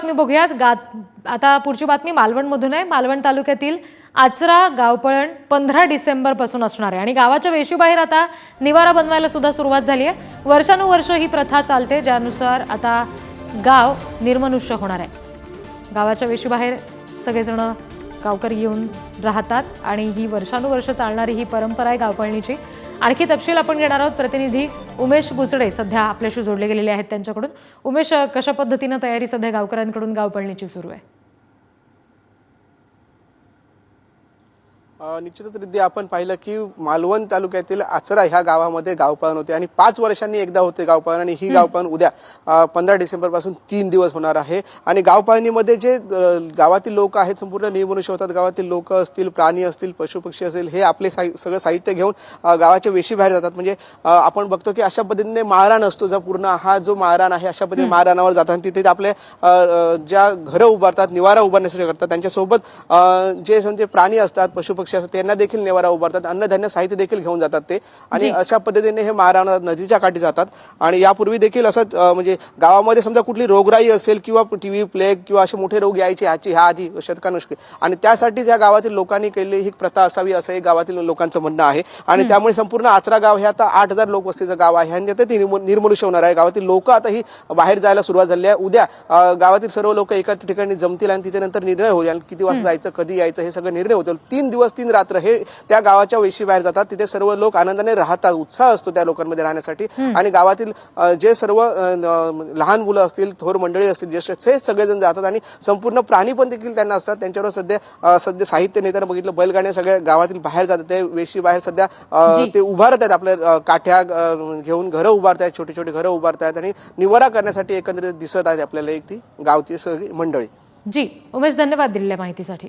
बातमी बघूयात. आता पुढची बातमी मालवणमधून आहे. मालवण तालुक्यातील आचरा गावपळण 15 डिसेंबरपासून असणार आहे आणि गावाच्या वेशीबाहेर आता निवारा बनवायला सुद्धा सुरुवात झाली आहे. वर्षानुवर्ष ही प्रथा चालते, ज्यानुसार आता गाव निर्मनुष्य होणार आहे. गावाच्या वेशीबाहेर सगळेजण गावकरी येऊन राहतात आणि ही वर्षानुवर्ष चालणारी ही परंपरा आहे गावपळणीची. आणखी तपशील आपण घेणार आहोत. प्रतिनिधी उमेश बुचडे सध्या आपल्याशी जोडले गेलेले आहेत त्यांच्याकडून. उमेश, कशा पद्धतीने तयारी सध्या गावकऱ्यांकडून गावपळणीची सुरू आहे? निश्चितच रिद्धी, आपण पाहिलं की मालवण तालुक्यातील आचरा ह्या गावामध्ये गावपळण होते आणि 5 वर्षांनी एकदा होते गावपळण आणि ही गावपळण उद्या 15 डिसेंबर पासून 3 दिवस होणार आहे. आणि गावपळणीमध्ये जे गावातील लोक आहेत संपूर्ण निर्मनुष्य होतात. गावातील लोक असतील, प्राणी असतील, पशुपक्षी असेल, हे आपले सगळं साहित्य घेऊन गावाच्या वेशी बाहेर जातात. म्हणजे आपण बघतो की अशा पद्धतीने माळरान असतो, जो पूर्ण हा जो माळरान आहे अशा पद्धतीने माळरानावर जातात आणि तिथे आपले ज्या घरं उभारतात, निवारा उभारण्यासाठी करतात. त्यांच्यासोबत जे म्हणजे प्राणी असतात, पशुपक्षी त्यांना देखील निवारा उभारतात, अन्नधान्य साहित्य देखील घेऊन जातात ते. आणि अशा पद्धतीने हे माळरान नदीच्या काठी जातात. आणि यापूर्वी देखील असं म्हणजे गावामध्ये समजा कुठली रोगराई असेल किंवा टीव्ही, प्लेग किंवा असे मोठे रोग यायचे ह्या आधी शतकानुशके, आणि त्यासाठीच या गावातील लोकांनी केलेली ही प्रथा असावी असं एक गावातील लोकांचं म्हणणं आहे. आणि त्यामुळे संपूर्ण आचरा गाव हे आता 8,000 लोकवस्तीचं गाव आहे आणि ते निर्मनुष्य होणार आहे. गावातील लोक आता ही बाहेर जायला सुरुवात झाली आहे. उद्या गावातील सर्व लोक एका ठिकाणी जमतील आणि तिथे नंतर निर्णय होईल किती वाजता जायचं, कधी यायचं, हे सगळं निर्णय होतील. 3 दिवस 3 रात्र हे त्या गावाच्या वेशी बाहेर जातात. तिथे सर्व लोक आनंदाने राहतात, उत्साह असतो त्या लोकांमध्ये राहण्यासाठी. आणि गावातील जे सर्व लहान मुलं असतील, थोर मंडळी असतील, ज्येष्ठ, ते सगळेजण जातात आणि संपूर्ण प्राणी पण देखील त्यांना असतात. त्यांच्यावर सध्या साहित्य नेताना बघितलं, बैलगाड्या सगळ्या गावातील बाहेर जातात. ते वेशी बाहेर सध्या ते उभारत आहेत, आपल्या काठ्या घेऊन घरं उभारत आहेत, छोटी छोटी घरं उभारत आहेत आणि निवारा करण्यासाठी एकंदरीत दिसत आहेत आपल्याला एक ती गावची सगळी मंडळी. जी उमेश, धन्यवाद दिलेल्या माहितीसाठी.